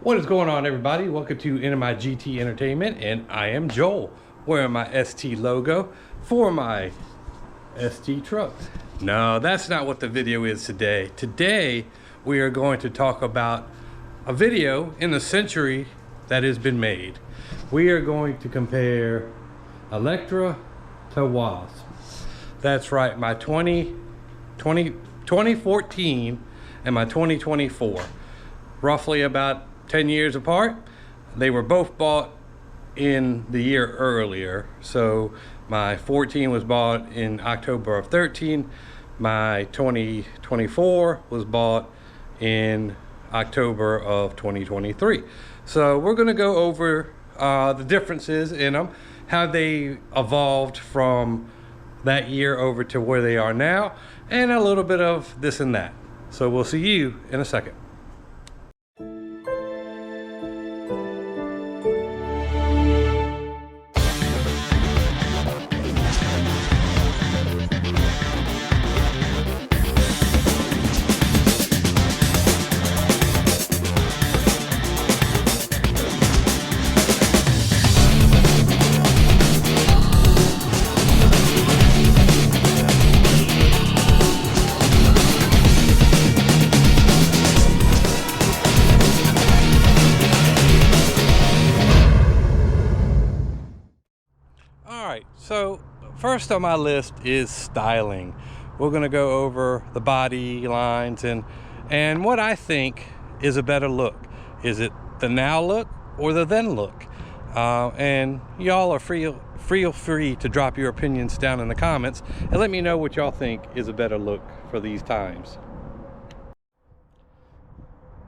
What is going on, everybody? Welcome to NMI GT Entertainment, and I am Joel, wearing my ST logo for my ST truck. No, that's not what the video is today. Today, we are going to talk about a video in the century that has been made. We are going to compare Electra to Wasp. That's right, my 2014 and my 2024. Roughly about 10 years apart. They were both bought in the year earlier. So my 14 was bought in October of 13. My 2024 was bought in October of 2023. So we're going to go over the differences in them, how they evolved from that year over to where they are now, and a little bit of this and that. So we'll see you in a second. So first on my list is styling. We're going to go over the body lines and what I think is a better look. Is it the now look or the then look? And y'all are free to drop your opinions down in the comments and let me know what y'all think is a better look for these times.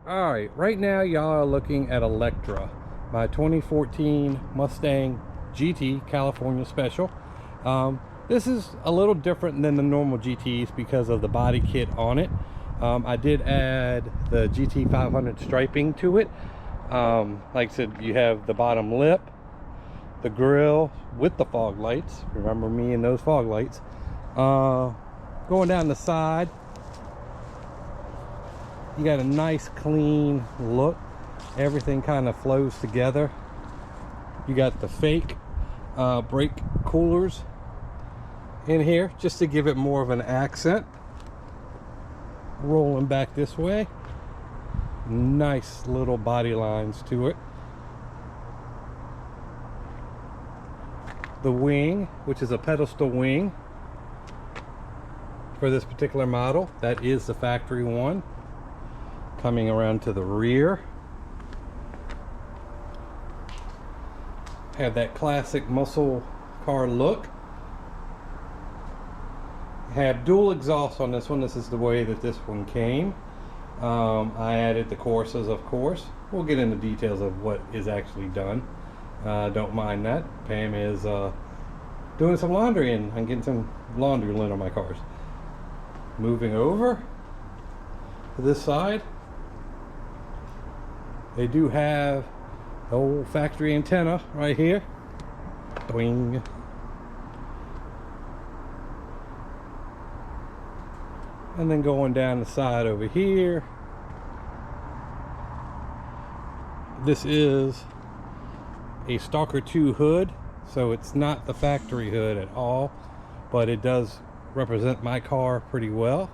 All right, right now y'all are looking at Electra, my 2014 Mustang GT California Special. This is a little different than the normal GTs because of the body kit on it. I did add the GT 500 striping to it. Like I said, you have the bottom lip, the grille with the fog lights. Remember me and those fog lights. Going down the side, you got a nice clean look. Everything kind of flows together. You got the fake brake coolers in here just to give it more of an accent. Rolling back this way, nice little body lines to it. The wing, which is a pedestal wing for this particular model, that is the factory one. Coming around to the rear, have that classic muscle car look. Have dual exhaust on this one. This is the way that this one came. I added the Corsas, of course. We'll get into details of what is actually done. Don't mind that. Pam is doing some laundry and I'm getting some laundry lint on my cars. Moving over to this side, they do have the old factory antenna right here. Boing. And then going down the side over here, this is a Stalker 2 hood, so it's not the factory hood at all, but it does represent my car pretty well.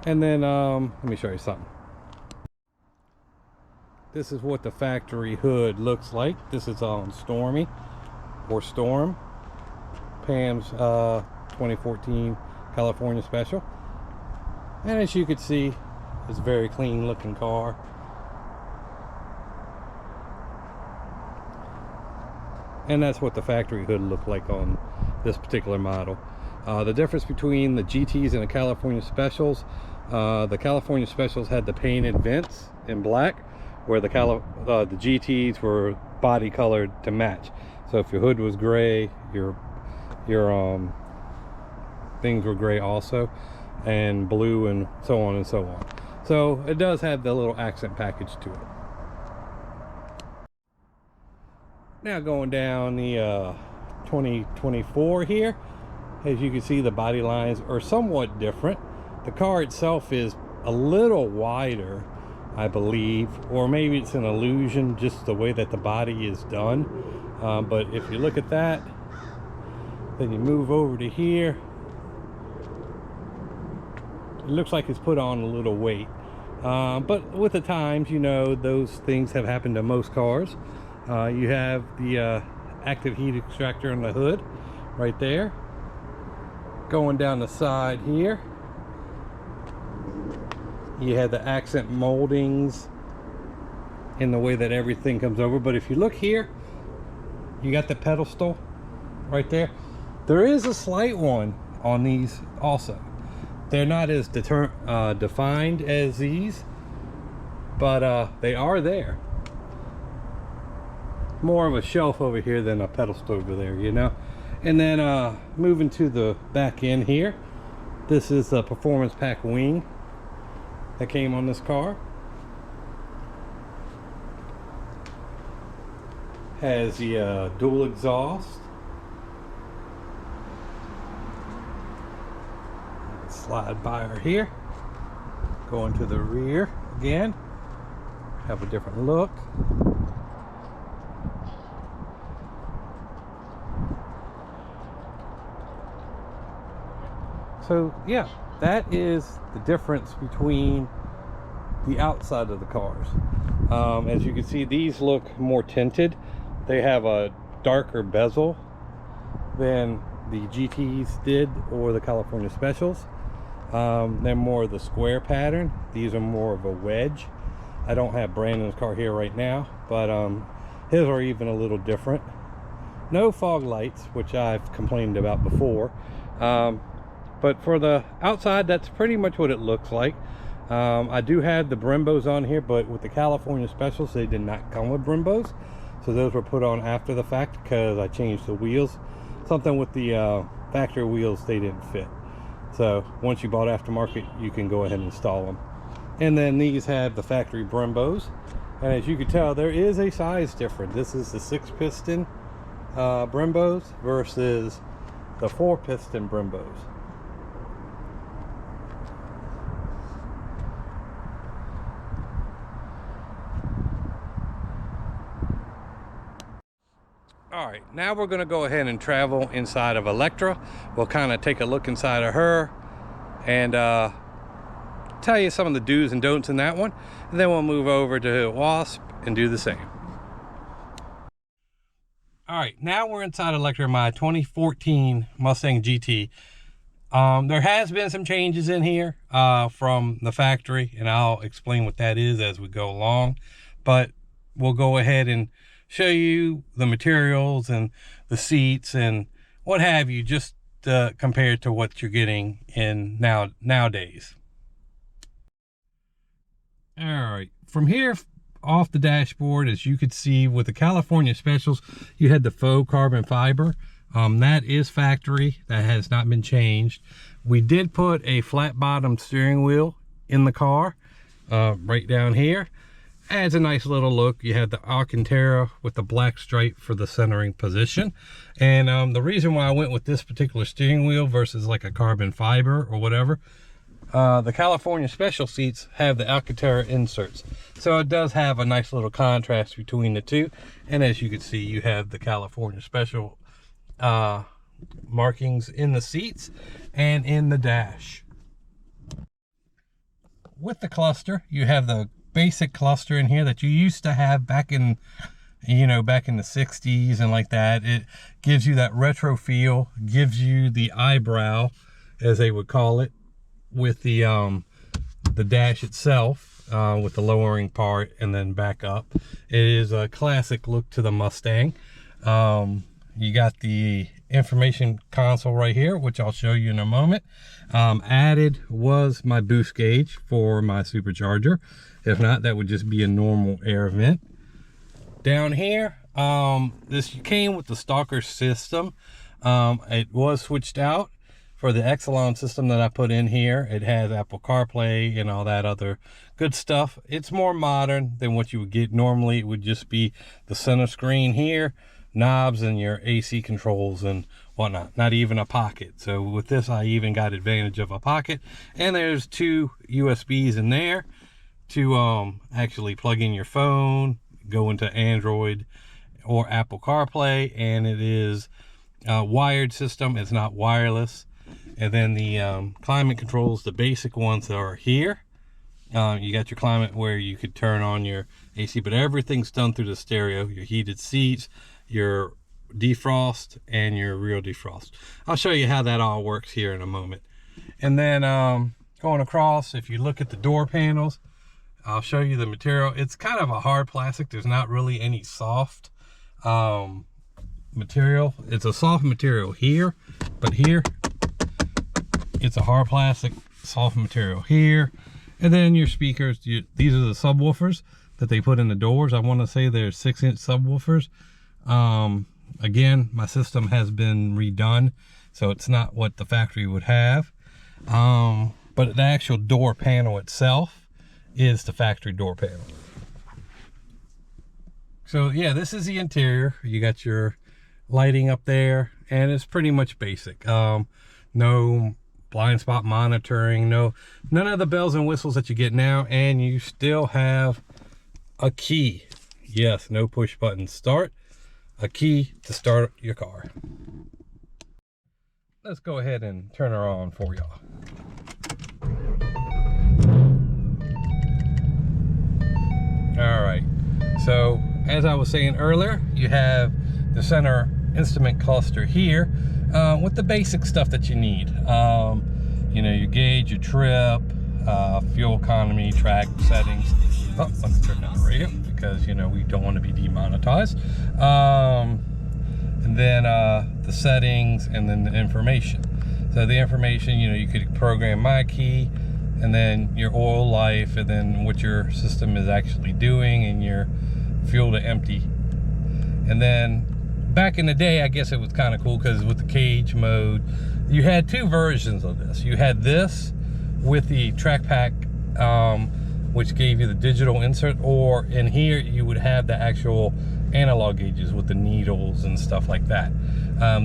And then let me show you something. This is what the factory hood looks like. This is on Stormy or Storm, Pam's 2014 California Special. And as you can see, it's a very clean looking car. And that's what the factory hood looked like on this particular model. The difference between the GTs and the California Specials, the California Specials had the painted vents in black, where the GTs were body colored to match. So if your hood was gray, your things were gray also, and blue, and so on and so on. So it does have the little accent package to it. Now going down the 2024 here, as you can see, the body lines are somewhat different. The car itself is a little wider I believe, or maybe it's an illusion, just the way that the body is done. But if you look at that, then you move over to here, it looks like it's put on a little weight. But with the times, you know, those things have happened to most cars. You have the active heat extractor on the hood right there. Going down the side here, you have the accent moldings in the way that everything comes over. But if you look here, you got the pedestal right there. There is a slight one on these also. They're not as defined as these, but they are there. More of a shelf over here than a pedestal over there, you know. And then moving to the back end here, this is the performance pack wing that came on this car. Has the dual exhaust. Slide by her here. Going to the rear again. Have a different look. So yeah, that is the difference between the outside of the cars. As you can see, these look more tinted. They have a darker bezel than the GTs did or the California Specials. They're more of the square pattern. These are more of a wedge. I don't have Brandon's car here right now, but his are even a little different. No fog lights, which I've complained about before. But for the outside, that's pretty much what it looks like. I do have the Brembos on here, but with the California Specials, they did not come with Brembos. So those were put on after the fact because I changed the wheels. Something with the factory wheels, they didn't fit. So once you bought aftermarket, you can go ahead and install them. And then these have the factory Brembos. And as you can tell, there is a size difference. This is the 6-piston Brembos versus the 4-piston Brembos. All right, now we're gonna go ahead and travel inside of Electra. We'll kind of take a look inside of her and tell you some of the do's and don'ts in that one. And then we'll move over to Wasp and do the same. All right, now we're inside Electra, my 2014 Mustang GT. There has been some changes in here from the factory, and I'll explain what that is as we go along. But we'll go ahead and show you the materials and the seats and what have you, just compared to what you're getting in nowadays. All right, from here off the dashboard, as you could see with the California Specials, you had the faux carbon fiber. That is factory. That has not been changed. We did put a flat bottom steering wheel in the car right down here. Adds a nice little look. You have the Alcantara with the black stripe for the centering position. And the reason why I went with this particular steering wheel versus like a carbon fiber or whatever, the California Special seats have the Alcantara inserts. So it does have a nice little contrast between the two. And as you can see, you have the California Special markings in the seats and in the dash. With the cluster, you have the basic cluster in here that you used to have back in, you know, back in the 60s and like that. It gives you that retro feel, gives you the eyebrow, as they would call it, with the dash itself, with the lowering part and then back up. It is a classic look to the Mustang. You got the information console right here, which I'll show you in a moment. Added was my boost gauge for my supercharger. If not, that would just be a normal air vent. Down here, this came with the Stalker system. It was switched out for the Exelon system that I put in here. It has Apple CarPlay and all that other good stuff. It's more modern than what you would get normally. It would just be the center screen here, knobs and your AC controls and whatnot, not even a pocket. So with this, I even got advantage of a pocket. And there's two USBs in there, to actually plug in your phone, go into Android or Apple CarPlay, and it is a wired system. It's not wireless. And then the climate controls, the basic ones are here. You got your climate where you could turn on your AC, but everything's done through the stereo. Your heated seats, your defrost, and your rear defrost. I'll show you how that all works here in a moment. And then going across, if you look at the door panels, I'll show you the material. It's kind of a hard plastic. There's not really any soft material. It's a soft material here, but here it's a hard plastic soft material here. And then your speakers, these are the subwoofers that they put in the doors. I want to say they're 6-inch subwoofers. Again, my system has been redone, so it's not what the factory would have. But the actual door panel itself is the factory door panel. So yeah, this is the interior. You got your lighting up there, and it's pretty much basic. No blind spot monitoring, none of the bells and whistles that you get now, and you still have a key. Yes, no push button start, a key to start your car. Let's go ahead and turn her on for y'all. All right, so as I was saying earlier, you have the center instrument cluster here with the basic stuff that you need. You know, your gauge, your trip, fuel economy, track settings. Oh, let me turn down the radio because, you know, we don't want to be demonetized. And then the settings, and then the information. So the information, you know, you could program my key, and then your oil life, and then what your system is actually doing, and your fuel to empty. And then back in the day, I guess it was kind of cool because with the cage mode, you had two versions of this. You had this with the track pack, which gave you the digital insert, or in here you would have the actual analog gauges with the needles and stuff like that.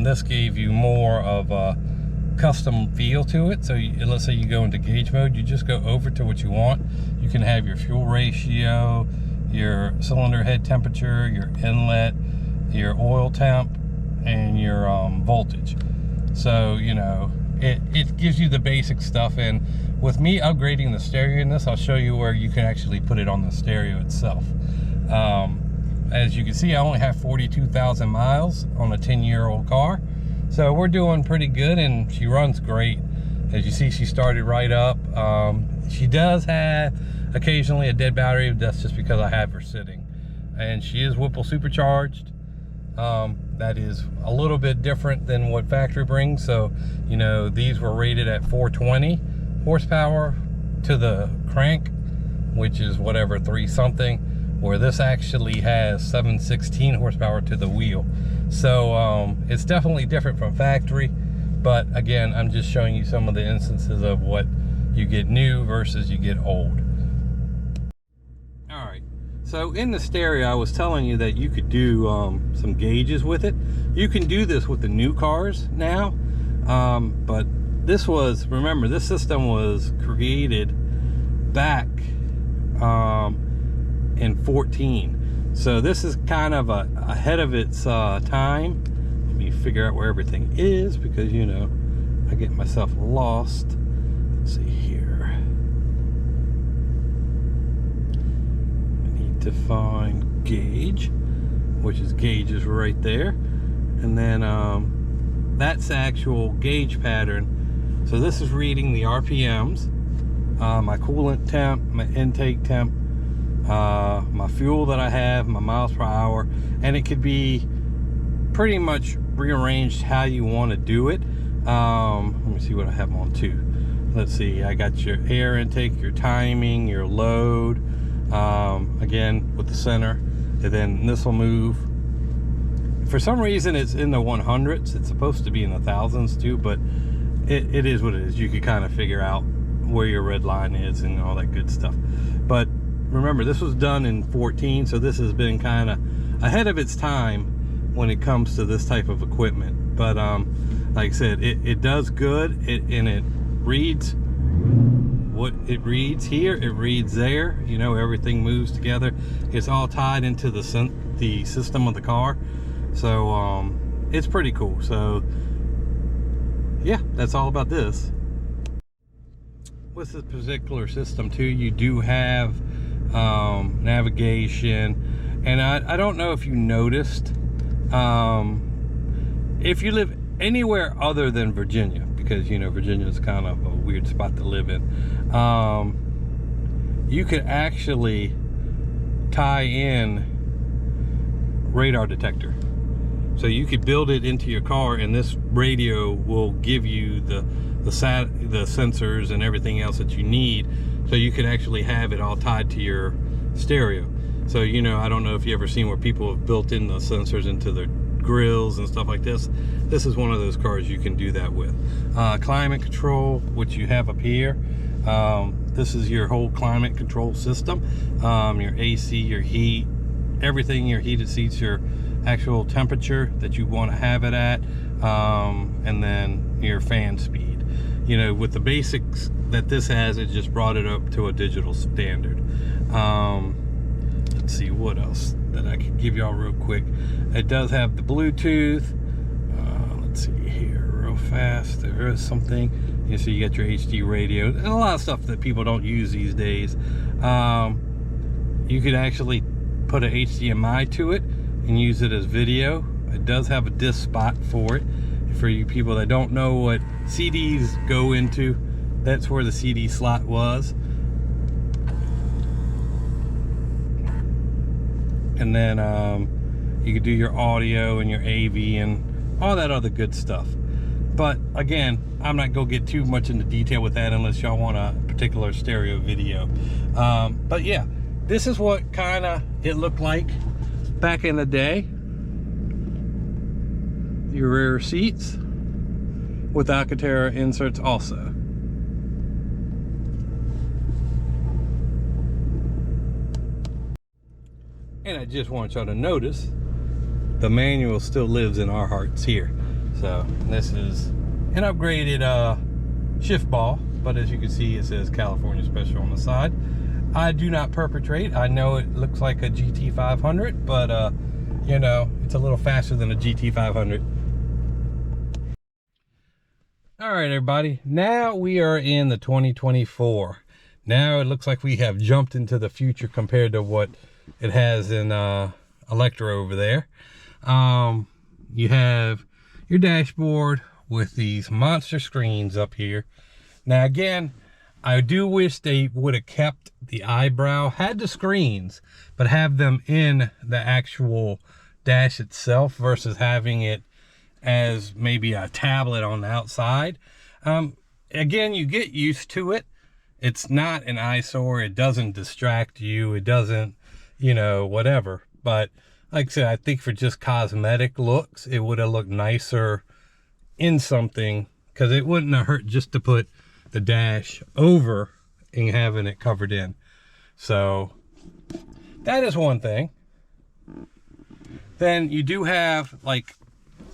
This gave you more of a custom feel to it. So let's say you go into gauge mode, you just go over to what you want. You can have your fuel ratio, your cylinder head temperature, your inlet, your oil temp, and your voltage. So, you know, it gives you the basic stuff. And with me upgrading the stereo in this, I'll show you where you can actually put it on the stereo itself. As you can see, I only have 42,000 miles on a 10-year-old car. So we're doing pretty good, and she runs great. As you see, she started right up. She does have occasionally a dead battery. That's just because I have her sitting. And she is Whipple supercharged. That is a little bit different than what factory brings. So, you know, these were rated at 420 horsepower to the crank, which is whatever, 3 something, where this actually has 716 horsepower to the wheel. So it's definitely different from factory, but again, I'm just showing you some of the instances of what you get new versus you get old. All right, so in the stereo, I was telling you that you could do some gauges with it. You can do this with the new cars now, but this was, remember, this system was created back in 14. So this is kind of ahead of its time. Let me figure out where everything is, because, you know, I get myself lost. Let's see here. I need to find gauge, which is gauges right there. And then that's the actual gauge pattern. So this is reading the RPMs, my coolant temp, my intake temp, my fuel that I have, my miles per hour, and it could be pretty much rearranged how you want to do it. Let me see what I have on too. Let's see, I got your air intake, your timing, your load, again with the center, and then this will move. For some reason it's in the 100s. It's supposed to be in the thousands too, but it is what it is. You can kind of figure out where your red line is and all that good stuff. But remember, this was done in 14, so this has been kind of ahead of its time when it comes to this type of equipment. But like I said, it does good, and it reads what it reads here, it reads there. You know, everything moves together. It's all tied into the system of the car. So it's pretty cool. So yeah, that's all about this. With this particular system too, you do have navigation, and I don't know if you noticed, if you live anywhere other than Virginia, because you know Virginia is kind of a weird spot to live in, you could actually tie in radar detector. So you could build it into your car, and this radio will give you the sensors and everything else that you need, so you could actually have it all tied to your stereo. So, you know, I don't know if you ever seen where people have built in the sensors into their grills and stuff like this. This is one of those cars you can do that with. Climate control, which you have up here. This is your whole climate control system. Your AC, your heat, everything, your heated seats, your actual temperature that you want to have it at, and then your fan speed. You know, with the basics that this has, it just brought it up to a digital standard. Let's see what else that I could give y'all real quick. It does have the Bluetooth. Let's see here real fast. There is something. You see, you got your HD radio and a lot of stuff that people don't use these days. You could actually put an HDMI to it and use it as video. It does have a disc spot for it. For you people that don't know what CDs go into, that's where the CD slot was. And then you could do your audio and your AV and all that other good stuff. But again, I'm not gonna get too much into detail with that unless y'all want a particular stereo video. But yeah, this is what kind of it looked like back in the day. Your rear seats with Alcantara inserts also. And I just want y'all to notice the manual still lives in our hearts here. So this is an upgraded shift ball, but as you can see, it says California Special on the side. I do not perpetrate. I know it looks like a GT500, but you know, it's a little faster than a GT500. All right, everybody, now we are in the 2024. Now it looks like we have jumped into the future compared to what it has in Electra over there. You have your dashboard with these monster screens up here. Now again, I do wish they would have kept the eyebrow, had the screens, but have them in the actual dash itself versus having it as maybe a tablet on the outside. Again, you get used to it. It's not an eyesore. It doesn't distract you. It doesn't, you know, whatever. But like I said, I think for just cosmetic looks, it would have looked nicer in something, because it wouldn't have hurt just to put the dash over and having it covered in. So that is one thing. Then you do have like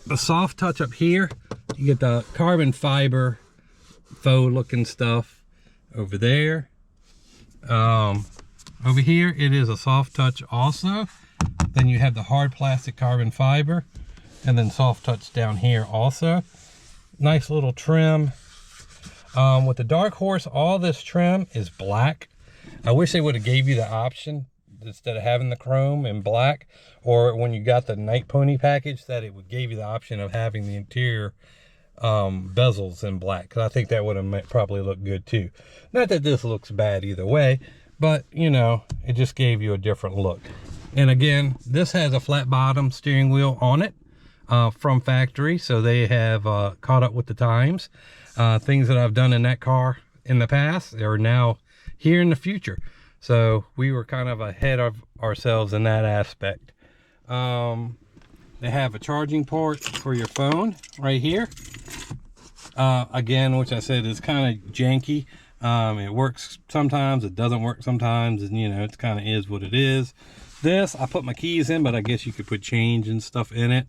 the soft touch up here. You get the carbon fiber faux looking stuff over there. Over here it is a soft touch also. Then you have the hard plastic carbon fiber, and then soft touch down here also. Nice little trim. With the Dark Horse, all this trim is black. I wish they would have gave you the option, instead of having the chrome and black, or when you got the Night Pony package, that it would give you the option of having the interior bezels in black, because I think that would have probably looked good too. Not that this looks bad either way, but you know, it just gave you a different look. And again, this has a flat bottom steering wheel on it from factory, so they have caught up with the times. Things that I've done in that car in the past are now here in the future. So we were kind of ahead of ourselves in that aspect. They have a charging port for your phone right here. Again, which I said is kind of janky. It works sometimes, it doesn't work sometimes, and you know, it kind of is what it is. This, I put my keys in, but I guess you could put change and stuff in it.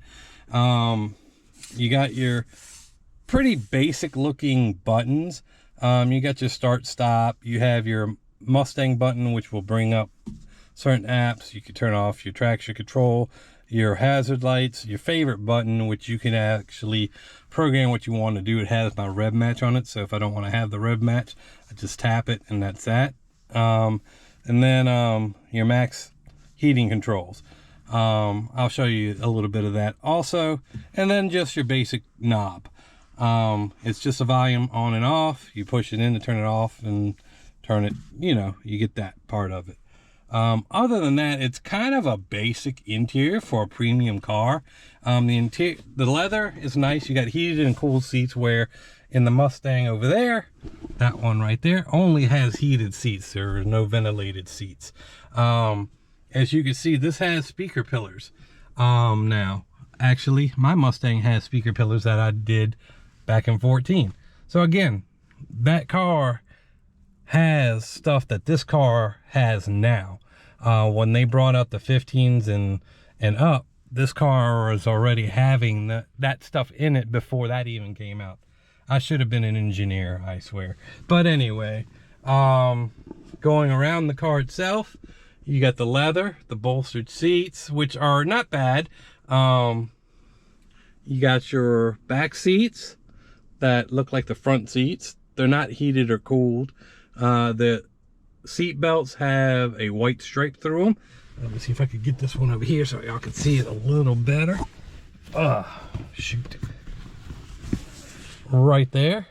You got your pretty basic looking buttons. You got your start stop, you have your Mustang button, which will bring up certain apps. You can turn off your traction control, your hazard lights, your favorite button, which you can actually program what you want to do. It has my rev match on it, so if I don't want to have the rev match, I just tap it and that's that. And then your max heating controls. I'll show you a little bit of that also. And then just your basic knob. It's just a volume on and off. You push it in to turn it off and turn it, you know, you get that part of it. Other than that, it's kind of a basic interior for a premium car. The leather is nice. You got heated and cooled seats, where in the Mustang over there, that one right there, only has heated seats. There are no ventilated seats. As you can see, this has speaker pillars. Now, actually, my Mustang has speaker pillars that I did back in 14. So again, that car has stuff that this car has now. When they brought out the 15s and up, this car was already having that stuff in it before that even came out. I should have been an engineer, I swear. But anyway, going around the car itself, you got the leather, the bolstered seats, which are not bad. You got your back seats that look like the front seats. They're not heated or cooled. The seat belts have a white stripe through them. Let me see if I could get this one over here so y'all can see it a little better. Shoot. Right there.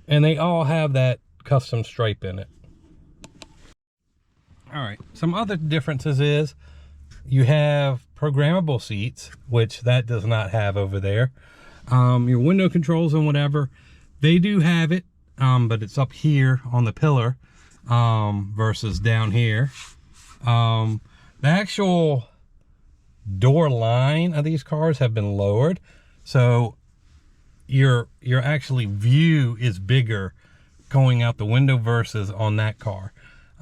And they all have that custom stripe in it. All right, some other differences is you have programmable seats, which that does not have over there. Your window controls and whatever, they do have it, but it's up here on the pillar versus down here. The actual door line of these cars have been lowered, so your actually view is bigger going out the window versus on that car.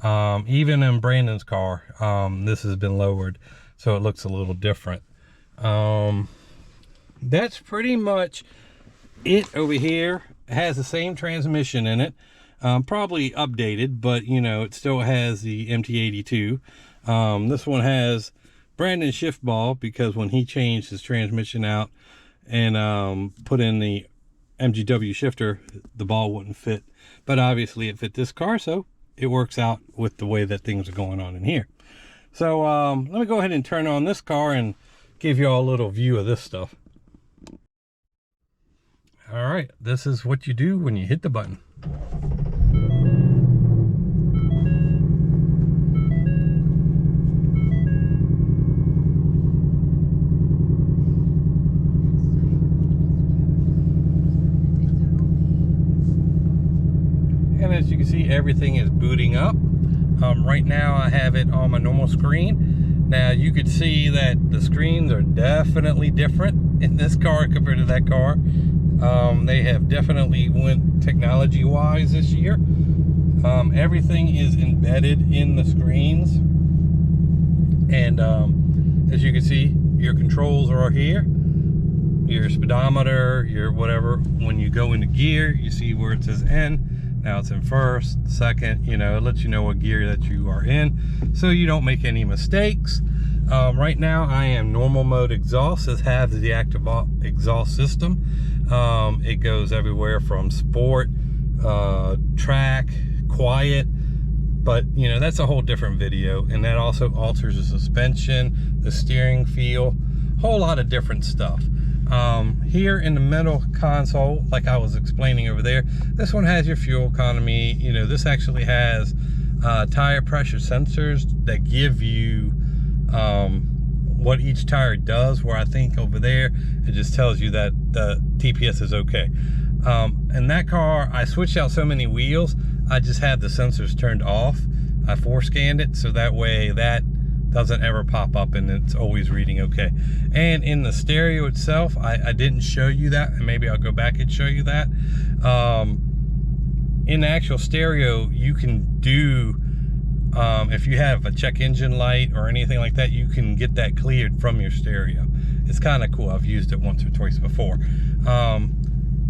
Even in Brandon's car, this has been lowered, so it looks a little different. That's pretty much it over here. It has the same transmission in it, probably updated, but you know, it still has the MT82. This one has Brandon's shift ball, because when he changed his transmission out and put in the MGW shifter, the ball wouldn't fit, but obviously it fit this car, so it works out with the way that things are going on in here. So let me go ahead and turn on this car and give you all a little view of this stuff. All right, this is what you do when you hit the button. And as you can see, everything is booting up. Right now I have it on my normal screen. Now you could see that the screens are definitely different in this car compared to that car. They have definitely went technology wise this year. Everything is embedded in the screens. And as you can see, your controls are here. Your speedometer, your whatever. When you go into gear, you see where it says N. Now it's in first, second, you know, it lets you know what gear that you are in, so you don't make any mistakes. Right now I am normal mode exhaust. This has the active exhaust system. It goes everywhere from sport, track, quiet, but you know, that's a whole different video. And that also alters the suspension, the steering feel, whole lot of different stuff. Here in the middle console, like I was explaining over there, this one has your fuel economy. You know, this actually has tire pressure sensors that give you what each tire does, where I think over there it just tells you that the TPS is okay. In that car, I switched out so many wheels, I just had the sensors turned off. I force scanned it, so that way that doesn't ever pop up and it's always reading okay. And in the stereo itself, I didn't show you that, and maybe I'll go back and show you that. In the actual stereo, you can do, if you have a check engine light or anything like that, you can get that cleared from your stereo. It's kind of cool. I've used it once or twice before.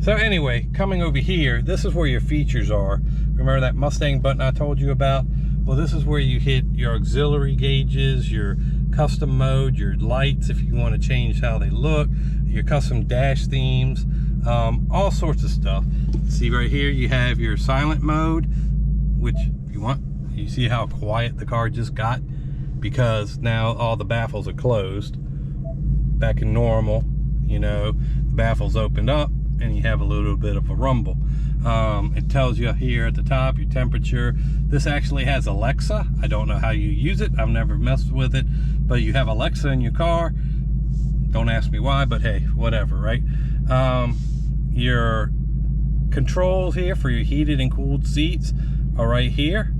So anyway, coming over here, this is where your features are. Remember that Mustang button I told you about? Well, this is where you hit your auxiliary gauges, your custom mode, your lights if you want to change how they look, your custom dash themes, all sorts of stuff. See right here, you have your silent mode, which if you want, you see how quiet the car just got because now all the baffles are closed. Back in normal, you know, the baffles opened up and you have a little bit of a rumble. It tells you here at the top your temperature. This actually has Alexa. I don't know how you use it. I've never messed with it, but you have Alexa in your car. Don't ask me why, but hey, whatever, right? Your controls here for your heated and cooled seats are right here.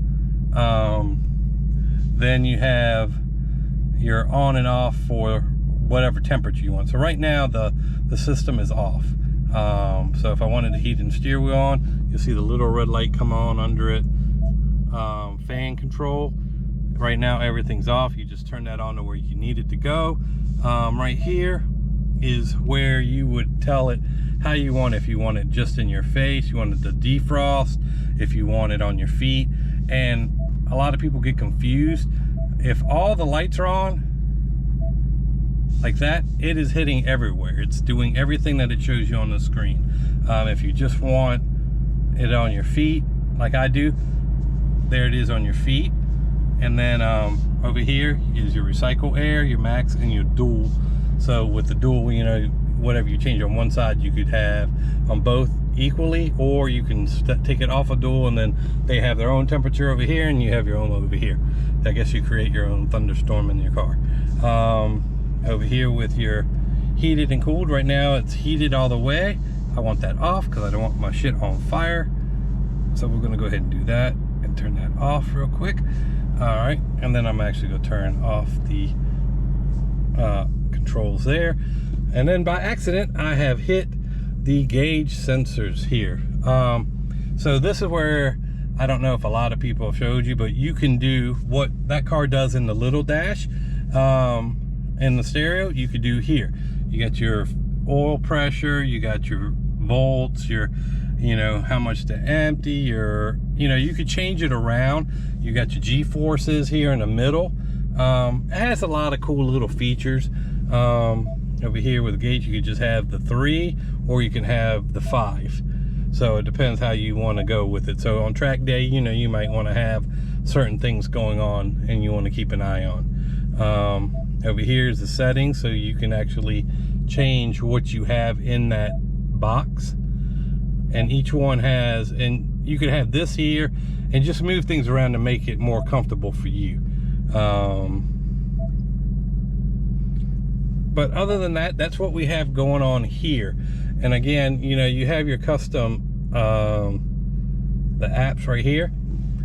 Then you have your on and off for whatever temperature you want. So right now the system is off. So if I wanted the heat and steer wheel on, you'll see the little red light come on under it. Fan control, right now everything's off. You just turn that on to where you need it to go. Right here is where you would tell it how you want it. If you want it just in your face, you want it to defrost, if you want it on your feet. And a lot of people get confused. If all the lights are on like that, it is hitting everywhere. It's doing everything that it shows you on the screen. If you just want it on your feet, like I do, there it is on your feet. And then over here is your recycle air, your max, and your dual. So with the dual, you know, whatever you change on one side, you could have on both equally, or you can take it off a dual and then they have their own temperature over here and you have your own over here. I guess you create your own thunderstorm in your car. Over here with your heated and cooled, right now it's heated all the way. I want that off because I don't want my shit on fire. So we're gonna go ahead and do that and turn that off real quick. All right, and then I'm actually gonna turn off the controls there. And then by accident, I have hit the gauge sensors here. So this is where, I don't know if a lot of people have showed you, but you can do what that car does in the little dash. In the stereo, you could do here. You got your oil pressure, you got your volts, your, you know, how much to empty, your, you know, you could change it around. You got your G-forces here in the middle. It has a lot of cool little features. Over here with the gauge, you could just have the 3 or you can have the 5. So it depends how you want to go with it. So on track day, you know, you might want to have certain things going on and you want to keep an eye on. Over here is the settings, so you can actually change what you have in that box. And each one has, and you could have this here and just move things around to make it more comfortable for you. But other than that, that's what we have going on here. And again, you know, you have your custom, the apps right here.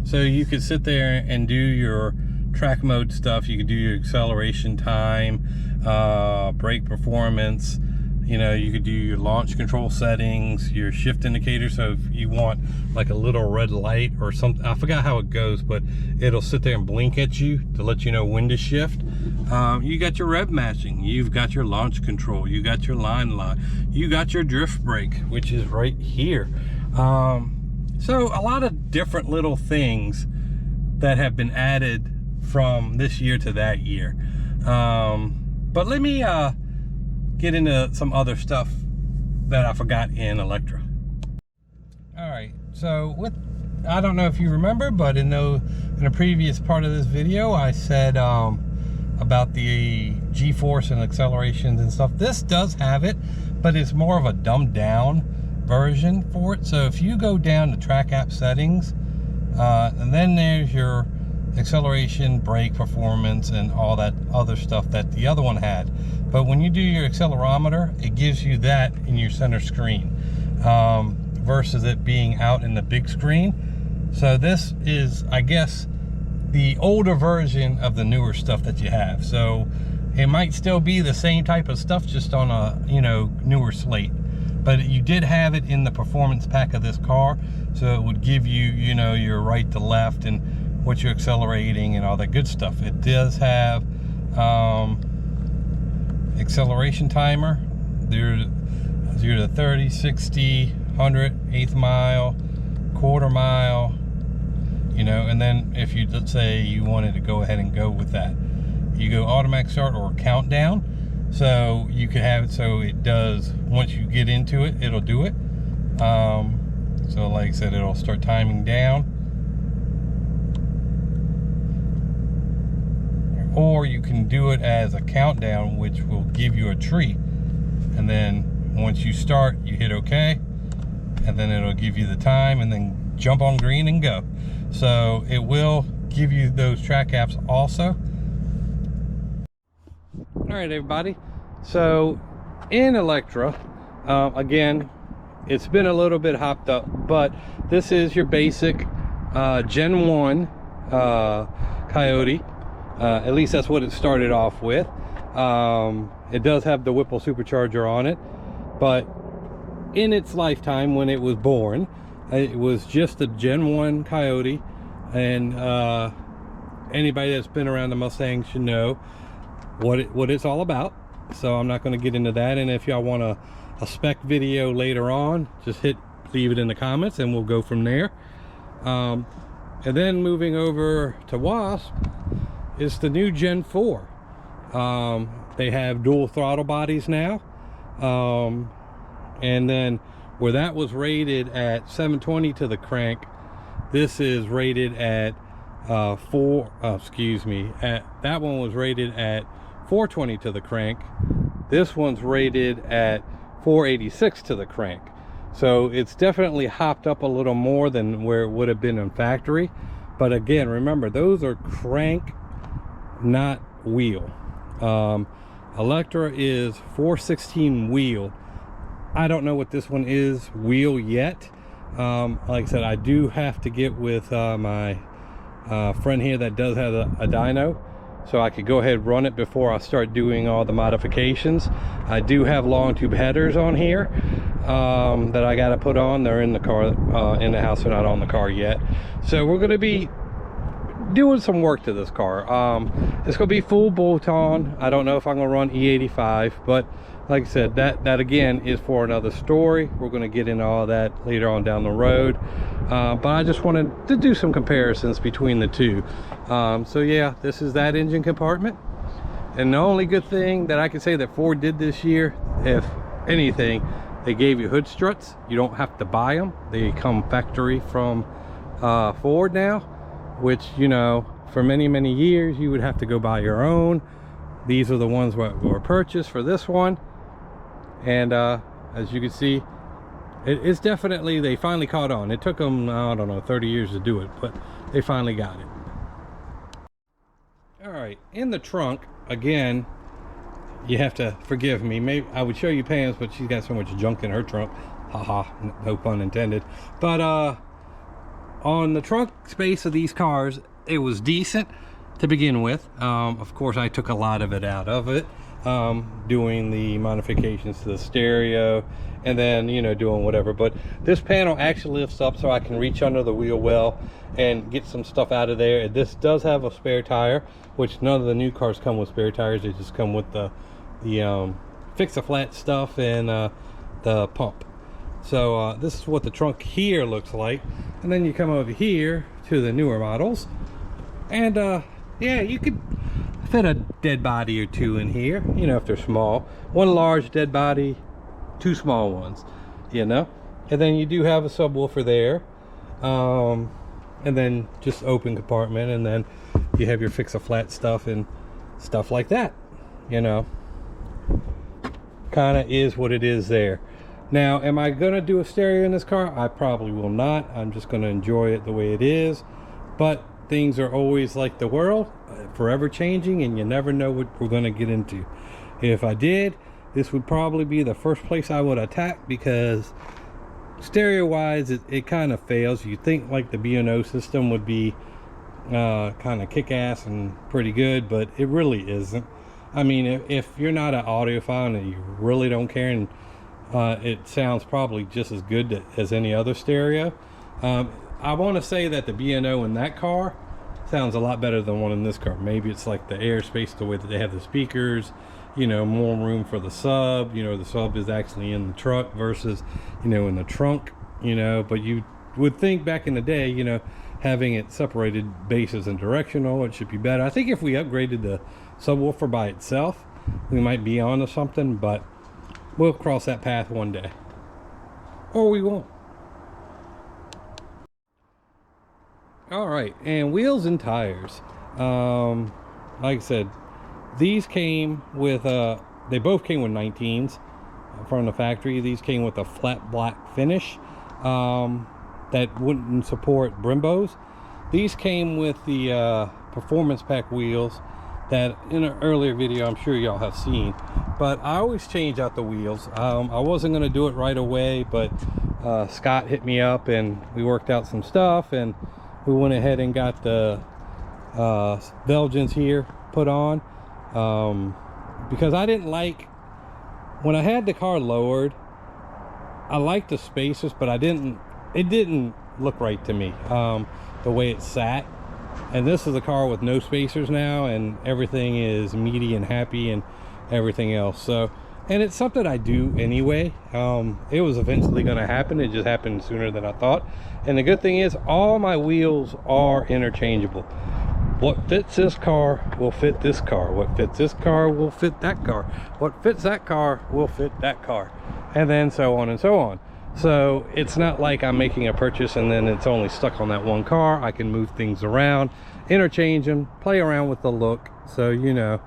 So you could sit there and do your track mode stuff. You can do your acceleration time, brake performance. You know, you could do your launch control settings, your shift indicator. So if you want like a little red light or something, I forgot how it goes, but it'll sit there and blink at you to let you know when to shift. You got your rev matching, you've got your launch control, you got your line lock, you got your drift brake, which is right here. So a lot of different little things that have been added from this year to that year. But let me get into some other stuff that I forgot in Electra. All right, so I don't know if you remember, but in a previous part of this video, I said about the G-force and accelerations and stuff. This does have it, but it's more of a dumbed down version for it. So if you go down to track app settings, and then there's your acceleration, brake performance, and all that other stuff that the other one had. But when you do your accelerometer, it gives you that in your center screen, versus it being out in the big screen. So this is, I guess, the older version of the newer stuff that you have. So it might still be the same type of stuff, just on a, you know, newer slate. But you did have it in the performance pack of this car, so it would give you, you know, your right to left and what you're accelerating and all that good stuff. It does have acceleration timer. There, 0 to 30, 60, 100, eighth mile, quarter mile, you know. And then if you, let's say you wanted to go ahead and go with that, you go automatic start or countdown. So you could have it so it does, once you get into it, it'll do it. So like I said, it'll start timing down. Or you can do it as a countdown, which will give you a treat. And then once you start, you hit OK, and then it'll give you the time, and then jump on green and go. So it will give you those track apps also. All right, everybody. So in Electra, again, it's been a little bit hopped up, but this is your basic Gen 1 Coyote. At least that's what it started off with. It does have the Whipple supercharger on it, but in its lifetime, when it was born, it was just a Gen 1 Coyote. And anybody that's been around the Mustang should know what it's all about. So I'm not going to get into that. And if y'all want a spec video later on, just leave it in the comments and we'll go from there. And then moving over to Wasp is the new Gen 4. They have dual throttle bodies now. And then where that was rated at 720 to the crank, this is rated at that one was rated at 420 to the crank. This one's rated at 486 to the crank. So it's definitely hopped up a little more than where it would have been in factory. But again, remember, those are crank, not wheel. Electra is 416 wheel. I don't know what this one is wheel yet. Like I said, I do have to get with my friend here that does have a dyno, so I could go ahead and run it before I start doing all the modifications. I do have long tube headers on here that I got to put on. They're in the car, in the house. They're not on the car yet. So we're going to be doing some work to this car. It's going to be full bolt-on. I don't know if I'm going to run E85, but like I said, that again is for another story. We're going to get into all that later on down the road. But I just wanted to do some comparisons between the two. So yeah, this is that engine compartment. And the only good thing that I can say that Ford did this year, if anything, they gave you hood struts. You don't have to buy them. They come factory from Ford now, which, you know, for many years you would have to go buy your own. These are the ones that were purchased for this one. And as you can see, it's definitely, they finally caught on. It took them, I don't know, 30 years to do it, but they finally got it. All right, in the trunk, again, you have to forgive me. Maybe I would show you Pam's, but she's got so much junk in her trunk. Haha, no pun intended. But on the trunk space of these cars, it was decent to begin with. Of course, I took a lot of it out of it, doing the modifications to the stereo, and then, you know, doing whatever. But this panel actually lifts up so I can reach under the wheel well and get some stuff out of there. This does have a spare tire, which none of the new cars come with spare tires. They just come with the fix-a-flat stuff and the pump. So this is what the trunk here looks like. And then you come over here to the newer models, and yeah, you could fit a dead body or two in here, you know, if they're small. One large dead body, two small ones, you know. And then you do have a subwoofer there, and then just open compartment, and then you have your fix-a-flat stuff and stuff like that, you know. Kind of is what it is there. Now, am I gonna do a stereo in this car? I probably will not. I'm just gonna enjoy it the way it is. But things are always like the world, forever changing, and you never know what we're gonna get into. If I did, this would probably be the first place I would attack, because stereo wise it kind of fails. You think like the B&O system would be kind of kick-ass and pretty good, but it really isn't. I mean, if you're not an audiophile and you really don't care, and it sounds probably just as good as any other stereo. I want to say that the B&O in that car sounds a lot better than one in this car. Maybe it's like the airspace, the way that they have the speakers, you know, more room for the sub. You know, the sub is actually in the truck versus, you know, in the trunk, you know. But you would think back in the day, you know, having it separated bases and directional, it should be better. I think if we upgraded the subwoofer by itself, we might be onto something, but we'll cross that path one day. Or we won't. All right, and wheels and tires. Like I said, these came with they both came with 19s from the factory. These came with a flat black finish that wouldn't support Brembos. These came with the performance pack wheels that in an earlier video I'm sure y'all have seen, but I always change out the wheels. I wasn't going to do it right away, but Scott hit me up and we worked out some stuff, and we went ahead and got the Belgians here put on, because I didn't like, when I had the car lowered, I liked the spacers, but it didn't look right to me, the way it sat. And this is a car with no spacers now, and everything is meaty and happy and everything else. So, and it's something I do anyway. It was eventually going to happen. It just happened sooner than I thought. And the good thing is all my wheels are interchangeable. What fits this car will fit this car. What fits this car will fit that car. What fits that car will fit that car. And then so on and so on. So it's not like I'm making a purchase and then it's only stuck on that one car. I can move things around, interchange them, play around with the look. So, you know,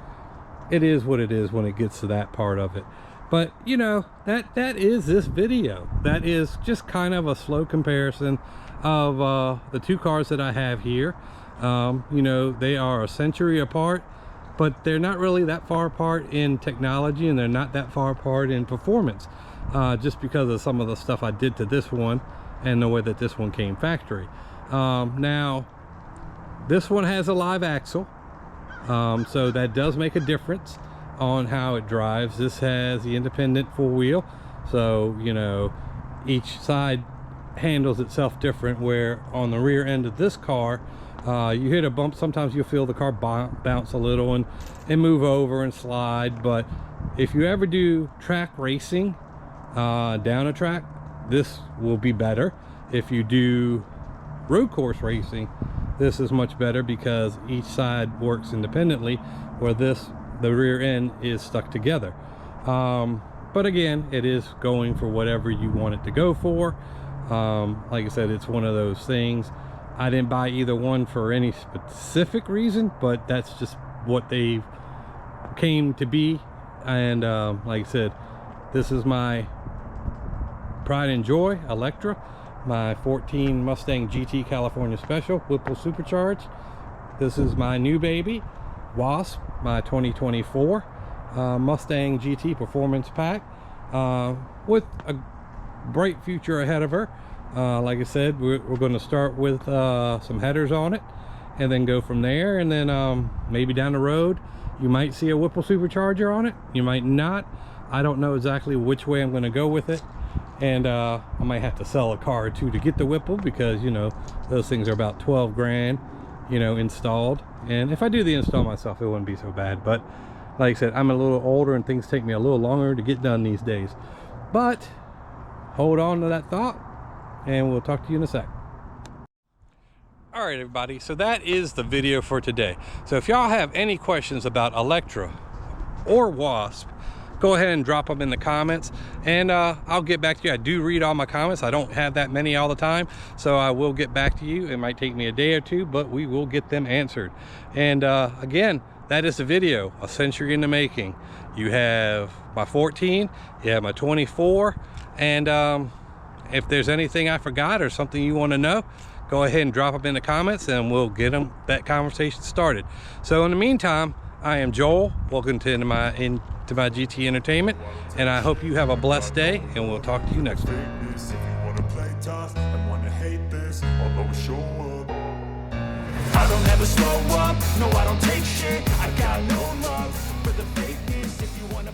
it is what it is when it gets to that part of it. But, you know, that is this video. That is just kind of a slow comparison of the two cars that I have here. You know, they are a century apart, but they're not really that far apart in technology, and they're not that far apart in performance. Just because of some of the stuff I did to this one and the way that this one came factory. Now, this one has a live axle, so that does make a difference on how it drives. This has the independent four wheel, so, you know, each side handles itself different, where on the rear end of this car, you hit a bump, sometimes you'll feel the car bounce a little and move over and slide. But if you ever do track racing, down a track, this will be better. If you do road course racing, this is much better because each side works independently, where the rear end is stuck together. But again, it is going for whatever you want it to go for. Like I said, it's one of those things. I didn't buy either one for any specific reason, but that's just what they came to be. And like I said, this is my pride and joy Electra, my 14 Mustang GT California Special Whipple Supercharged. This is my new baby Wasp, my 2024 Mustang GT Performance Pack, with a bright future ahead of her. Like I said, we're going to start with some headers on it and then go from there. And then maybe down the road you might see a Whipple Supercharger on it, you might not. I don't know exactly which way I'm going to go with it. And I might have to sell a car or two to get the Whipple, because, you know, those things are about 12 grand, you know, installed. And if I do the install myself, it wouldn't be so bad. But like I said, I'm a little older and things take me a little longer to get done these days. But hold on to that thought, and we'll talk to you in a sec. All right, everybody, so that is the video for today. So if y'all have any questions about Electra or Wasp, go ahead and drop them in the comments, and I'll get back to you. I do read all my comments. I don't have that many all the time, so I will get back to you. It might take me a day or two, but we will get them answered. And again, that is the video, a century in the making. You have my 14, you have my 24, and if there's anything I forgot or something you want to know, go ahead and drop them in the comments, and we'll get that conversation started. So in the meantime, I am Joel. Welcome to my GT Entertainment, and I hope you have a blessed day, and we'll talk to you next time. If you wanna play tough and wanna hate this, I'll always show up. I don't ever slow up, no, I don't take shit. I got no love for the fakeness. If you wanna